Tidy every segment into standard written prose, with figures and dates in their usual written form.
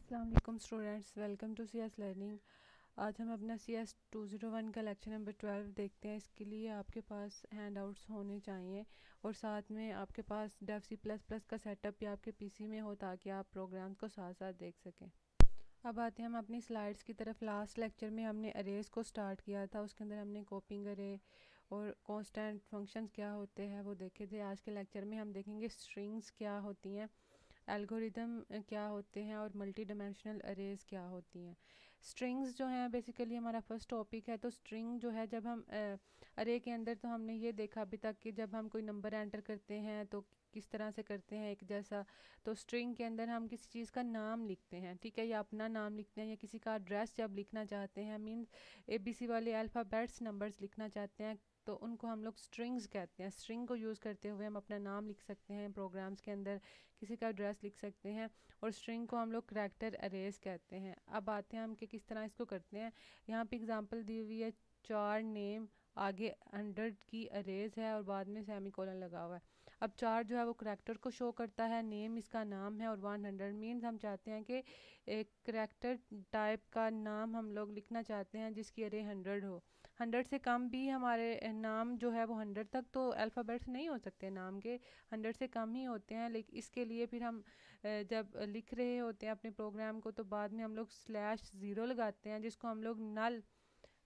अस्सलाम वालेकुम students, welcome to C S learning. आज हम अपना सी एस 201 का लेक्चर नंबर 12 देखते हैं। इसके लिए आपके पास हैंड आउट्स होने चाहिए और साथ में आपके पास डेव सी प्लस प्लस का सेटअप भी आपके पीसी में हो ताकि आप प्रोग्राम्स को साथ साथ देख सकें। अब आते हैं हम अपनी स्लाइड्स की तरफ। लास्ट लेक्चर में हमने अरेज को स्टार्ट किया था, उसके अंदर हमने कॉपिंग अरे और कांस्टेंट फंक्शंस क्या होते हैं वो देखे थे। आज के लेक्चर में हम देखेंगे स्ट्रिंग्स क्या होती हैं, एल्गोरिदम क्या होते हैं और मल्टी डायमेंशनल अरेज क्या होती हैं। स्ट्रिंग्स जो हैं बेसिकली हमारा फर्स्ट टॉपिक है। तो स्ट्रिंग जो है, जब हम अरे के अंदर, तो हमने ये देखा अभी तक कि जब हम कोई नंबर एंटर करते हैं तो किस तरह से करते हैं एक जैसा। तो स्ट्रिंग के अंदर हम किसी चीज़ का नाम लिखते हैं, ठीक है, या अपना नाम लिखते हैं, या किसी का एड्रेस जब लिखना चाहते हैं, मीन्स ABC वाले अल्फ़ाबेट्स नंबर्स लिखना चाहते हैं, तो उनको हम लोग स्ट्रिंग्स कहते हैं। स्ट्रिंग को यूज़ करते हुए हम अपना नाम लिख सकते हैं प्रोग्राम्स के अंदर, किसी का एड्रेस लिख सकते हैं, और स्ट्रिंग को हम लोग करैक्टर अरेज कहते हैं। अब आते हैं हम कि किस तरह इसको करते हैं। यहाँ पे एग्जांपल दी हुई है, चार नेम, आगे 100 की अरेज है और बाद में सेमीकोलन लगा हुआ है। अब चार जो है वो करैक्टर को शो करता है, नेम इसका नाम है, और 100 मीन्स हम चाहते हैं कि एक करैक्टर टाइप का नाम हम लोग लिखना चाहते हैं जिसकी अरे 100 हो। 100 से कम भी हमारे नाम जो है वो 100 तक तो अल्फ़ाबेट्स नहीं हो सकते नाम के, 100 से कम ही होते हैं। लेकिन इसके लिए फिर हम जब लिख रहे होते हैं अपने प्रोग्राम को, तो बाद में हम लोग /0 लगाते हैं, जिसको हम लोग नल,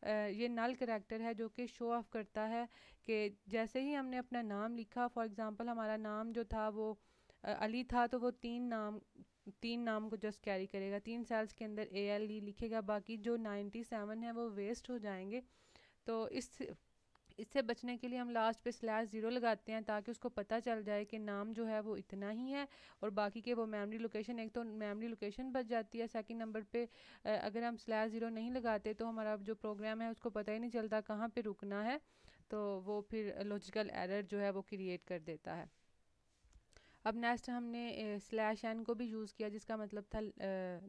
ये नल करैक्टर है जो कि शो ऑफ करता है कि जैसे ही हमने अपना नाम लिखा, फॉर एग्जांपल हमारा नाम जो था वो अली था, तो वो तीन नाम को जस्ट कैरी करेगा, 3 सेल्स के अंदर ALE लिखेगा, बाकी जो 97 है वो वेस्ट हो जाएंगे। तो इससे बचने के लिए हम लास्ट पे /0 लगाते हैं ताकि उसको पता चल जाए कि नाम जो है वो इतना ही है, और बाकी के वो मेमोरी लोकेशन, एक तो मेमोरी लोकेशन बच जाती है, सेकंड नंबर पे अगर हम /0 नहीं लगाते तो हमारा जो प्रोग्राम है उसको पता ही नहीं चलता कहाँ पे रुकना है, तो वो फिर लॉजिकल एरर जो है वो क्रिएट कर देता है। अब नेक्स्ट हमने /n को भी यूज़ किया, जिसका मतलब था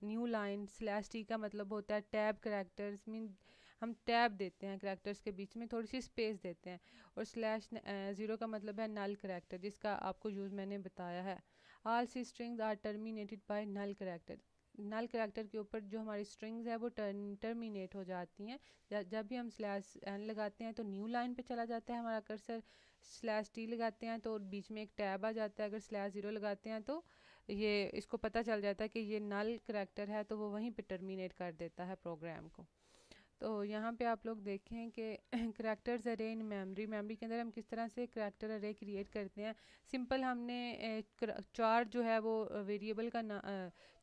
न्यू लाइन। /t का मतलब होता है टैब करैक्टर्स, मीन हम टैब देते हैं करैक्टर्स के बीच में, थोड़ी सी स्पेस देते हैं। और /0 का मतलब है नल करैक्टर, जिसका आपको यूज़ मैंने बताया है। All C strings are terminated by null character. Null character के ऊपर जो हमारी स्ट्रिंग्स है वो टर्मिनेट हो जाती हैं। जब भी हम /n लगाते हैं तो न्यू लाइन पे चला जाता है हमारा कर्सर, /t लगाते हैं तो बीच में एक टैब आ जाता है, अगर /0 लगाते हैं तो ये इसको पता चल जाता है कि ये नल करैक्टर है, तो वो वहीं पे टर्मिनेट कर देता है प्रोग्राम को। तो यहाँ पे आप लोग देखें कि करैक्टर्स अरे इन मेमोरी के अंदर हम किस तरह से करैक्टर अरे क्रिएट करते हैं। सिंपल हमने चार जो है वो वेरिएबल का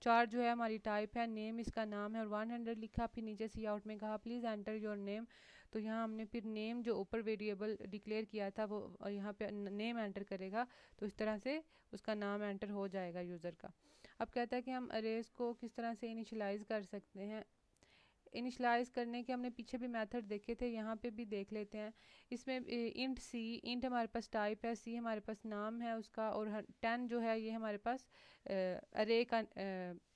चार जो है हमारी टाइप है, नेम इसका नाम है, और 100 लिखा, फिर नीचे सी आउट में कहा प्लीज़ एंटर योर नेम। तो यहाँ हमने फिर नेम जो ऊपर वेरिएबल डिक्लेयर किया था वो यहाँ पे नेम एंटर करेगा, तो इस तरह से उसका नाम एंटर हो जाएगा यूज़र का। अब कहता है कि हम अरेज को किस तरह से इनिशलाइज कर सकते हैं। इनिशलाइज करने के हमने पीछे भी मेथड देखे थे, यहाँ पे भी देख लेते हैं। इसमें इंट हमारे पास टाइप है, सी हमारे पास नाम है उसका, और 10 जो है ये हमारे पास अरे का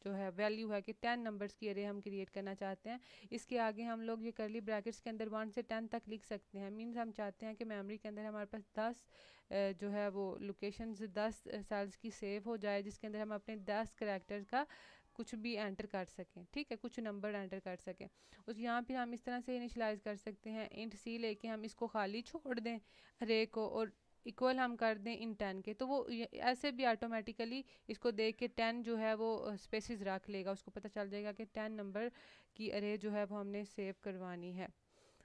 जो है वैल्यू है कि 10 नंबर्स की अरे हम क्रिएट करना चाहते हैं। इसके आगे हम लोग ये करली ब्रैकेट्स के अंदर 1 से 10 तक लिख सकते हैं। मीन्स हम चाहते हैं कि मेमोरी के अंदर हमारे पास 10 जो है वो लोकेशंस 10 सेल्स की सेव हो जाए, जिसके अंदर हम अपने 10 करैक्टर्स का कुछ भी एंटर कर सकें, ठीक है, कुछ नंबर एंटर कर सकें। उस यहाँ फिर हम इस तरह से इनिशलाइज कर सकते हैं, इंट सी लेके हम इसको खाली छोड़ दें अरे को, और इक्वल हम कर दें इन 10 के, तो वो ऐसे भी ऑटोमेटिकली इसको देख के 10 जो है वो स्पेसिस रख लेगा, उसको पता चल जाएगा कि 10 नंबर की अरे जो है वो हमने सेव करवानी है।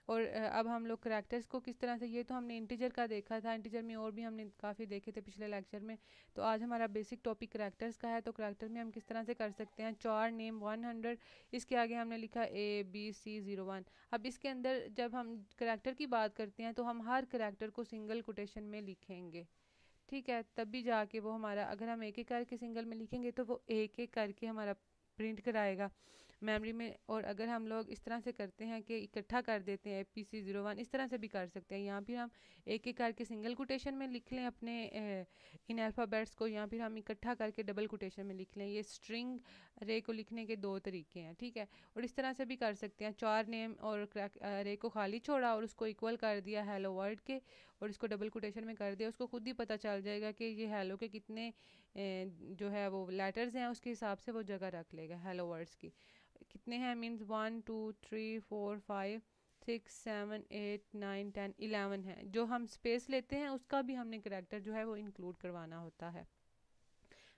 और अब हम लोग करैक्टर्स को किस तरह से, ये तो हमने इंटीजर का देखा था, इंटीजर में और भी हमने काफ़ी देखे थे पिछले लेक्चर में। तो आज हमारा बेसिक टॉपिक करैक्टर्स का है। तो करैक्टर में हम किस तरह से कर सकते हैं, चार नेम 100, इसके आगे हमने लिखा ABC01। अब इसके अंदर जब हम करैक्टर की बात करते हैं तो हम हर करैक्टर को सिंगल कोटेशन में लिखेंगे, ठीक है, तभी जाके वो हमारा, अगर हम एक एक करके सिंगल में लिखेंगे तो वो एक एक करके हमारा प्रिंट कराएगा। मेमोरी में। और अगर हम लोग इस तरह से करते हैं कि इकट्ठा कर देते हैं PC01, इस तरह से भी कर सकते हैं। यहाँ भी हम एक एक करके सिंगल कोटेशन में लिख लें अपने इन अल्फ़ाबेट्स को, या फिर हम इकट्ठा करके डबल कोटेशन में लिख लें। ये स्ट्रिंग अरे को लिखने के दो तरीके हैं, ठीक है। और इस तरह से भी कर सकते हैं, 4 नेम और अरे को खाली छोड़ा और उसको इक्वल कर दिया हेलो वर्ड के, और इसको डबल कोटेशन में कर दिया। उसको खुद ही पता चल जाएगा कि ये हेलो के कितने जो है वो लेटर्स हैं, उसके हिसाब से वो जगह रख लेगा। हेलो वर्ड्स की कितने हैं, मीन्स 1 2 3 4 5 6 7 8 9 10 11 है। जो हम स्पेस लेते हैं उसका भी हमने करैक्टर जो है वो इंक्लूड करवाना होता है।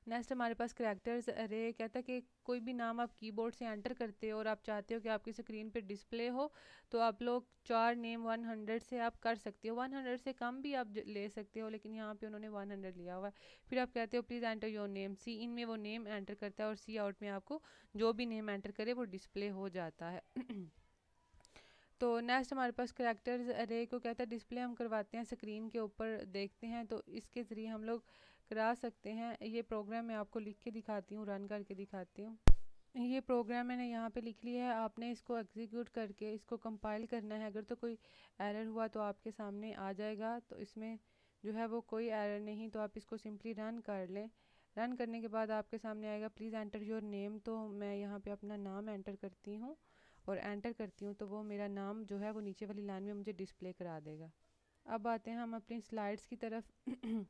नेक्स्ट हमारे पास करैक्टर्स अरे कहता है कि कोई भी नाम आप कीबोर्ड से एंटर करते हो और आप चाहते हो कि आपकी स्क्रीन पे डिस्प्ले हो, तो आप लोग 4 नेम 100 से आप कर सकते हो। 100 से कम भी आप ले सकते हो, लेकिन यहाँ पे उन्होंने 100 लिया हुआ है। फिर आप कहते हो प्लीज़ एंटर योर नेम। सी इन में वो नेम एंटर करता है और सी आउट में आपको जो भी नेम एंटर करे वो डिस्प्ले हो जाता है। तो नेक्स्ट हमारे पास करैक्टर्स अरे को कहता है डिस्प्ले हम करवाते हैं स्क्रीन के ऊपर देखते हैं, तो इसके ज़रिए हम लोग करा सकते हैं। ये प्रोग्राम मैं आपको लिख के दिखाती हूँ, रन करके दिखाती हूँ। ये प्रोग्राम मैंने यहाँ पे लिख लिया है, आपने इसको एग्जीक्यूट करके इसको कंपाइल करना है। अगर तो कोई एरर हुआ तो आपके सामने आ जाएगा, तो इसमें जो है वो कोई एरर नहीं, तो आप इसको सिंपली रन कर लें। रन करने के बाद आपके सामने आएगा प्लीज़ एंटर योर नेम। तो मैं यहाँ पे अपना नाम एंटर करती हूँ और एंटर करती हूँ, तो वो मेरा नाम जो है वो नीचे वाली लाइन में मुझे डिस्प्ले करा देगा। अब आते हैं हम अपनी स्लाइड्स की तरफ।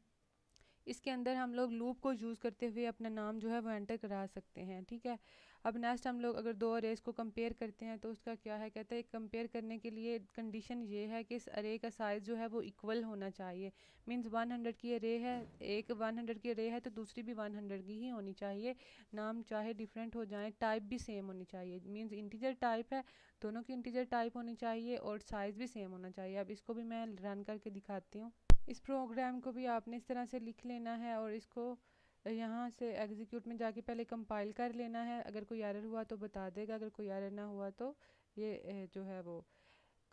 इसके अंदर हम लोग लूप को यूज़ करते हुए अपना नाम जो है वो एंटर करा सकते हैं, ठीक है। अब नेक्स्ट हम लोग अगर दो अरेज को कंपेयर करते हैं तो उसका क्या है, कहते हैं कंपेयर करने के लिए कंडीशन ये है कि इस अरे का साइज़ जो है वो इक्वल होना चाहिए। मींस 100 की अरे है, एक 100 की अरे है तो दूसरी भी 100 की ही होनी चाहिए। नाम चाहे डिफरेंट हो जाए, टाइप भी सेम होनी चाहिए। मींस इंटीजर टाइप है, दोनों की इंटीजर टाइप होनी चाहिए और साइज़ भी सेम होना चाहिए। अब इसको भी मैं रन करके दिखाती हूँ। इस प्रोग्राम को भी आपने इस तरह से लिख लेना है और इसको यहाँ से एग्जीक्यूट में जाके पहले कंपाइल कर लेना है। अगर कोई एरर हुआ तो बता देगा, अगर कोई एरर ना हुआ तो ये जो है वो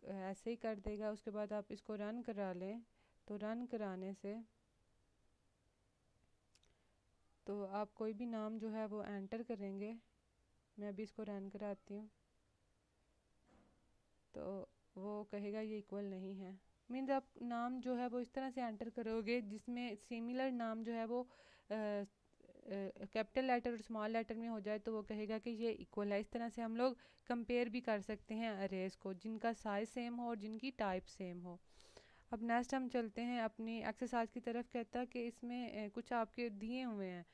ऐसे ही कर देगा। उसके बाद आप इसको रन करा लें, तो रन कराने से तो आप कोई भी नाम जो है वो एंटर करेंगे। मैं अभी इसको रन कराती हूँ, तो वो कहेगा ये इक्वल नहीं है। मीन्स आप नाम जो है वो इस तरह से एंटर करोगे जिसमें सिमिलर नाम जो है वो कैपिटल लेटर और स्मॉल लेटर में हो जाए, तो वो कहेगा कि ये इक्वल है। इस तरह से हम लोग कंपेयर भी कर सकते हैं अरेज को, जिनका साइज सेम हो और जिनकी टाइप सेम हो। अब नेक्स्ट हम चलते हैं अपनी एक्सरसाइज की तरफ। कहता है कि इसमें कुछ आपके दिए हुए हैं,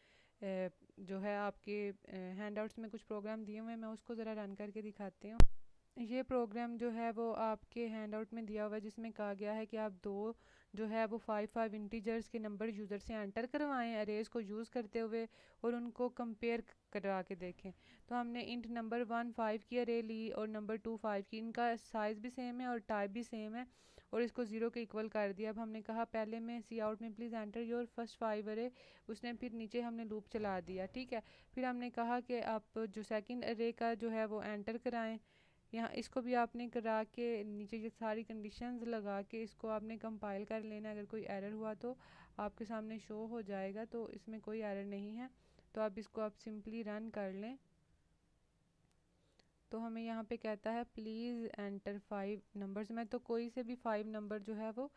जो है आपके हैंड आउट्स में कुछ प्रोग्राम दिए हुए हैं, मैं उसको ज़रा रन करके दिखाती हूँ। ये प्रोग्राम जो है वो आपके हैंड आउट में दिया हुआ है, जिसमें कहा गया है कि आप दो जो है वो 5 इंटीजर्स के नंबर यूज़र से एंटर करवाएं अरेज को यूज़ करते हुए और उनको कंपेयर करवा के देखें। तो हमने इंट नंबर 1 5 की अरे ली और नंबर 2 5 की, इनका साइज़ भी सेम है और टाइप भी सेम है और इसको 0 के इक्वल कर दिया। अब हमने कहा पहले में सी आउट में प्लीज़ एंटर योर फर्स्ट 5 अरे, उसने फिर नीचे हमने लूप चला दिया, ठीक है। फिर हमने कहा कि आप जो सेकंड अरे का जो है वो एंटर कराएं। यहाँ इसको भी आपने करा के नीचे ये सारी कंडीशंस लगा के इसको आपने कंपाइल कर लेना। अगर कोई एरर हुआ तो आपके सामने शो हो जाएगा, तो इसमें कोई एरर नहीं है। तो आप इसको आप सिंपली रन कर लें, तो हमें यहाँ पे कहता है प्लीज़ एंटर 5 नंबर्स। मैं तो कोई से भी 5 नंबर जो है वो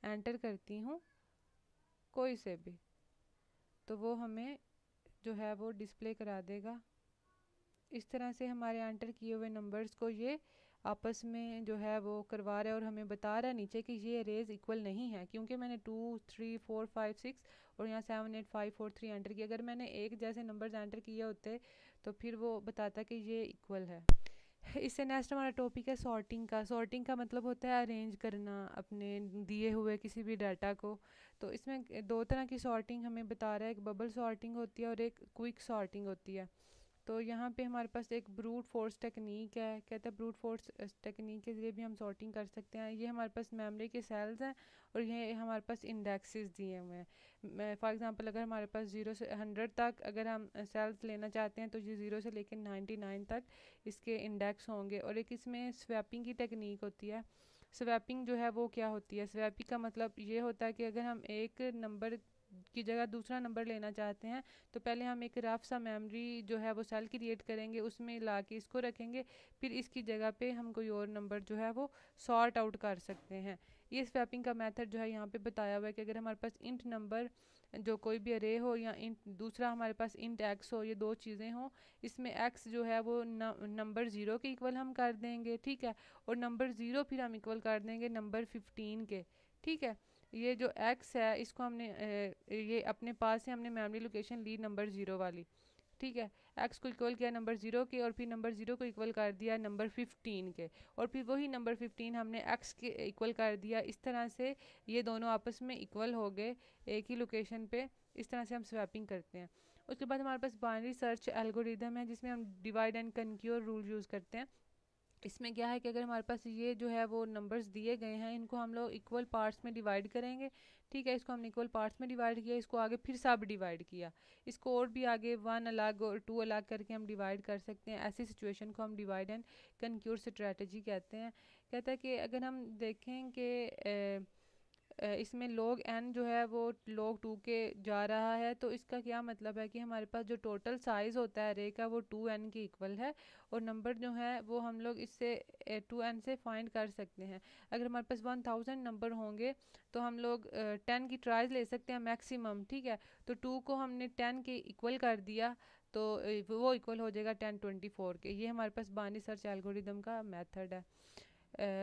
एंटर करती हूँ, कोई से भी, तो वो हमें जो है वो डिस्प्ले करा देगा। इस तरह से हमारे एंटर किए हुए नंबर्स को ये आपस में जो है वो करवा रहा है और हमें बता रहा है नीचे कि ये अरेज इक्वल नहीं है, क्योंकि मैंने 2 3 4 5 6 और यहाँ 7 8 5 4 3 एंटर किया। अगर मैंने एक जैसे नंबर्स एंटर किए होते तो फिर वो बताता कि ये इक्वल है। इससे नेक्स्ट हमारा टॉपिक है सॉर्टिंग का। सॉर्टिंग का मतलब होता है अरेंज करना अपने दिए हुए किसी भी डाटा को। तो इसमें दो तरह की सॉर्टिंग हमें बता रहा है, एक बबल सॉर्टिंग होती है और एक क्विक सॉर्टिंग होती है। तो यहाँ पे हमारे पास एक ब्रूट फोर्स टेक्निक है। कहते हैं ब्रूट फोर्स टेक्निक के ज़रिए भी हम सॉर्टिंग कर सकते हैं। ये हमारे पास मेमोरी के सेल्स हैं और ये हमारे पास इंडेक्सेस दिए हुए हैं। फॉर एग्जांपल अगर हमारे पास 0 से 100 तक अगर हम सेल्स लेना चाहते हैं तो ये 0 से लेकर 99 तक इसके इंडेक्स होंगे। और एक इसमें स्वैपिंग की टेक्निक होती है। स्वैपिंग जो है वो क्या होती है, स्वैपिंग का मतलब ये होता है कि अगर हम एक नंबर की जगह दूसरा नंबर लेना चाहते हैं तो पहले हम एक रफ सा मेमोरी जो है वो सेल क्रिएट करेंगे, उसमें ला के इसको रखेंगे, फिर इसकी जगह पे हम कोई और नंबर जो है वो सॉर्ट आउट कर सकते हैं। ये स्वैपिंग का मेथड जो है यहाँ पे बताया हुआ है कि अगर हमारे पास इंट नंबर जो कोई भी अरे हो या इंट दूसरा हमारे पास इंट एक्स हो, ये दो चीज़ें हों, इसमें एक्स जो है वो नंबर ज़ीरो के इक्वल हम कर देंगे, ठीक है, और नंबर ज़ीरो फिर हम इक्वल कर देंगे नंबर 15 के, ठीक है। ये जो एक्स है इसको हमने ये अपने पास से हमने मेमोरी लोकेशन ली नंबर ज़ीरो वाली, ठीक है, एक्स को इक्वल किया नंबर ज़ीरो के और फिर नंबर ज़ीरो को इक्वल कर दिया नंबर 15 के, और फिर वही नंबर 15 हमने एक्स के इक्वल कर दिया। इस तरह से ये दोनों आपस में इक्वल हो गए एक ही लोकेशन पे। इस तरह से हम स्वैपिंग करते हैं। उसके बाद हमारे पास बाइनरी सर्च एल्गोरिदम है जिसमें हम डिवाइड एंड कनक्योर रूल यूज़ करते हैं। इसमें क्या है कि अगर हमारे पास ये जो है वो नंबर्स दिए गए हैं, इनको हम लोग इक्वल पार्ट्स में डिवाइड करेंगे, ठीक है, इसको हमने इक्वल पार्ट्स में डिवाइड किया, इसको आगे फिर सब डिवाइड किया, इसको और भी आगे 1 अलग और 2 अलग करके हम डिवाइड कर सकते हैं। ऐसी सिचुएशन को हम डिवाइड एंड कनक्योर स्ट्रेटजी कहते हैं। कहता है कि अगर हम देखें कि इसमें log n जो है वो log 2 के जा रहा है, तो इसका क्या मतलब है कि हमारे पास जो टोटल साइज़ होता है अरे का वो 2n के इक्वल है, और नंबर जो है वो हम लोग इससे 2n से फाइंड कर सकते हैं। अगर हमारे पास 1000 नंबर होंगे तो हम लोग 10 की ट्राइज ले सकते हैं मैक्सिमम, ठीक है, तो 2 को हमने 10 के इक्वल कर दिया तो वो इक्वल हो जाएगा 1024 के। ये हमारे पास बाइनरी सर्च एल्गोरिदम का मेथड है।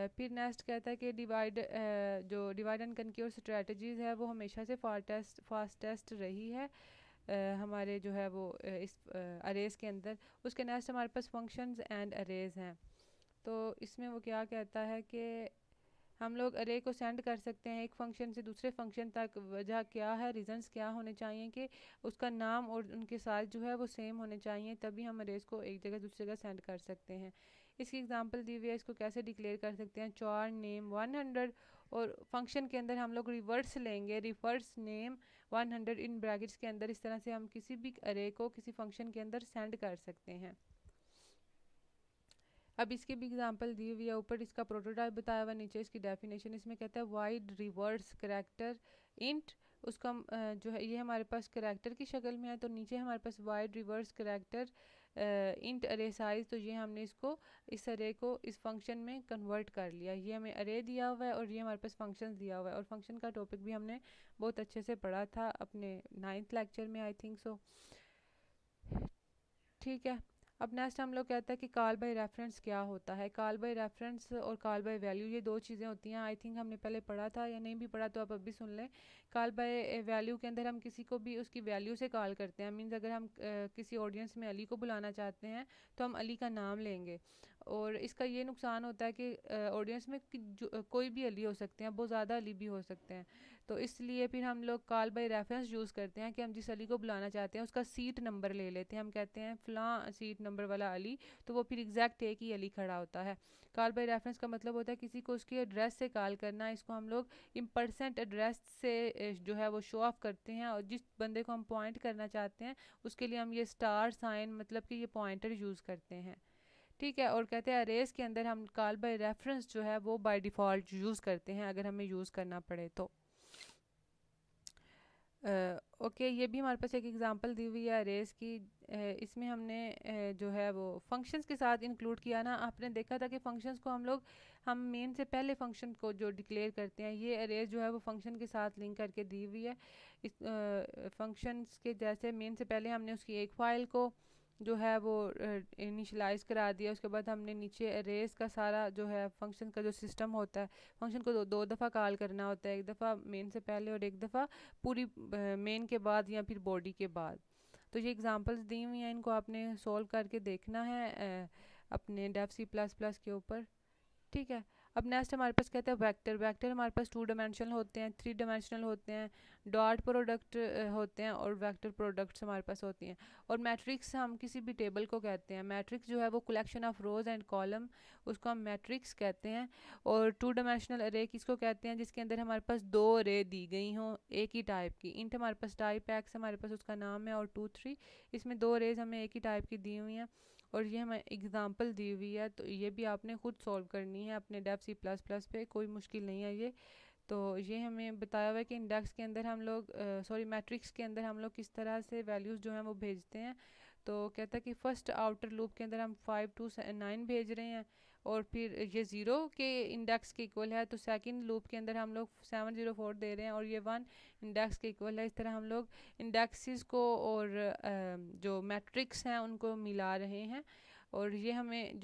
फिर नेक्स्ट कहता है कि जो डिवाइड एंड कनक्योर स्ट्रेटजीज़ है वो हमेशा से फास्टेस्ट रही है हमारे जो है वो इस अरेज के अंदर। उसके नेक्स्ट हमारे पास फंक्शंस एंड अरेज हैं। तो इसमें वो क्या कहता है कि हम लोग अरे को सेंड कर सकते हैं एक फंक्शन से दूसरे फंक्शन तक। वजह क्या है, रीजंस क्या होने चाहिए कि उसका नाम और उनके साथ जो है वो सेम होने चाहिए, तभी हम अरेज को एक जगह दूसरी जगह सेंड कर सकते हैं। इसकी एग्जांपल दी हुई है, इसको कैसे डिक्लेयर कर सकते हैं, चार नेम 100, और फंक्शन के अंदर हम लोग रिवर्स लेंगे, रिवर्स नेम 100 इन ब्रैकेट्स के अंदर। इस तरह से हम किसी भी अरे को किसी फंक्शन के अंदर सेंड कर सकते हैं। अब इसकी भी एग्जांपल दी हुई है, ऊपर इसका प्रोटोटाइप बताया हुआ, नीचे इसकी डेफिनेशन। इसमें कहता है वाइड रिवर्स करैक्टर इंट, उसका जो है ये हमारे पास करैक्टर की शक्ल में है, तो नीचे हमारे पास वाइड रिवर्स करैक्टर इंट अरे साइज, तो ये हमने इसको इस अरे को इस फंक्शन में कन्वर्ट कर लिया। ये हमें अरे दिया हुआ है और ये हमारे पास फंक्शन दिया हुआ है, और फंक्शन का टॉपिक भी हमने बहुत अच्छे से पढ़ा था अपने 9th लेक्चर में, आई थिंक सो, ठीक है। अब नेक्स्ट हम लोग कहते हैं कि कॉल बाय रेफरेंस क्या होता है। कॉल बाय रेफरेंस और कॉल बाय वैल्यू ये दो चीज़ें होती हैं, आई थिंक हमने पहले पढ़ा था, या नहीं भी पढ़ा तो आप अभी सुन लें। कॉल बाय वैल्यू के अंदर हम किसी को भी उसकी वैल्यू से कॉल करते हैं। मीन्स अगर हम किसी ऑडियंस में अली को बुलाना चाहते हैं तो हम अली का नाम लेंगे, और इसका ये नुकसान होता है कि ऑडियंस में कोई भी अली हो सकते हैं, बहुत ज़्यादा अली भी हो सकते हैं, तो इसलिए फिर हम लोग कॉल बाय रेफरेंस यूज़ करते हैं कि हम जिस अली को बुलाना चाहते हैं उसका सीट नंबर ले लेते हैं। हम कहते हैं फ़लाँ सीट नंबर वाला अली, तो वो फिर एग्जैक्ट एक ही अली खड़ा होता है। कॉल बाय रेफरेंस का मतलब होता है किसी को उसके एड्रेस से कॉल करना। इसको हम लोग इम्पर्सेंट एड्रेस से जो है वो शो ऑफ करते हैं, और जिस बंदे को हम पॉइंट करना चाहते हैं उसके लिए हम ये स्टार साइन मतलब कि ये पॉइंटर यूज़ करते हैं, ठीक है। और कहते हैं अरेज के अंदर हम कॉल बाय रेफरेंस जो है वो बाय डिफ़ॉल्ट यूज़ करते हैं अगर हमें यूज़ करना पड़े तो। ओके, ये भी हमारे पास एक एग्जांपल दी हुई है अरेज की। इसमें हमने जो है वो फंक्शंस के साथ इंक्लूड किया ना। आपने देखा था कि फंक्शंस को हम मेन से पहले फंक्शन को जो डिक्लेयर करते हैं, ये अरेज जो है वो फंक्शन के साथ लिंक करके दी हुई है। इस फंक्शंस के जैसे मेन से पहले हमने उसकी एक फ़ाइल को जो है वो इनिशलाइज करा दिया, उसके बाद हमने नीचे अरेज का सारा जो है फंक्शन का जो सिस्टम होता है, फंक्शन को दो दफ़ा कॉल करना होता है, एक दफ़ा मेन से पहले और एक दफ़ा पूरी मेन के बाद या फिर बॉडी के बाद। तो ये एग्जांपल्स दी हुई हैं, इनको आपने सॉल्व करके देखना है अपने डेफ सी प्लस प्लस के ऊपर, ठीक है। अब नेक्स्ट हमारे पास कहते हैं वेक्टर। वेक्टर हमारे पास 2 डायमेंशनल होते हैं, 3 डायमेंशनल होते हैं, डॉट प्रोडक्ट होते हैं, और वेक्टर प्रोडक्ट्स हमारे पास होती हैं। और मैट्रिक्स हम किसी भी टेबल को कहते हैं। मैट्रिक्स जो है वो collection of rose and column, उसको हम मैट्रिक्स कहते हैं। और 2 डायमेंशनल अरे किसको कहते हैं, जिसके अंदर हमारे पास 2 अरे दी गई हों एक ही टाइप की। इंट हमारे पास टाइप एक्स हमारे पास उसका नाम है, और 2 3 इसमें 2 अरेज हमें एक ही टाइप की दी हुई हैं, और ये हमें एग्जांपल दी हुई है, तो ये भी आपने खुद सॉल्व करनी है अपने डेफ सी प्लस प्लस पे, कोई मुश्किल नहीं है ये। तो ये हमें बताया हुआ है कि इंडेक्स के अंदर हम लोग मैट्रिक्स के अंदर हम लोग किस तरह से वैल्यूज़ जो हैं वो भेजते हैं। तो कहता है कि फ़र्स्ट आउटर लूप के अंदर हम 5 to 9 भेज रहे हैं, और फिर ये 0 के इंडेक्स के इक्वल है, तो सेकंड लूप के अंदर हम लोग 704 दे रहे हैं, और ये 1 इंडेक्स के इक्वल है। इस तरह हम लोग इंडेक्सेस को और जो मैट्रिक्स हैं उनको मिला रहे हैं। और ये हमें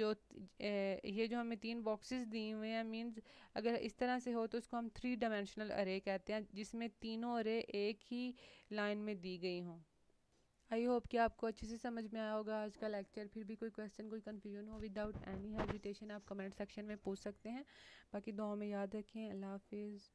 ये जो हमें 3 बॉक्सेस दिए हुए हैं, मींस अगर इस तरह से हो तो इसको हम 3 डायमेंशनल अरे कहते हैं, जिसमें तीनों अरे एक ही लाइन में दी गई हों। आई होप कि आपको अच्छे से समझ में आया होगा आज का लेक्चर। फिर भी कोई क्वेश्चन, कोई कन्फ्यूजन हो, विदाउट एनी हेजिटेशन आप कमेंट सेक्शन में पूछ सकते हैं। बाकी दुआ में याद रखें। अल्लाह हाफिज़।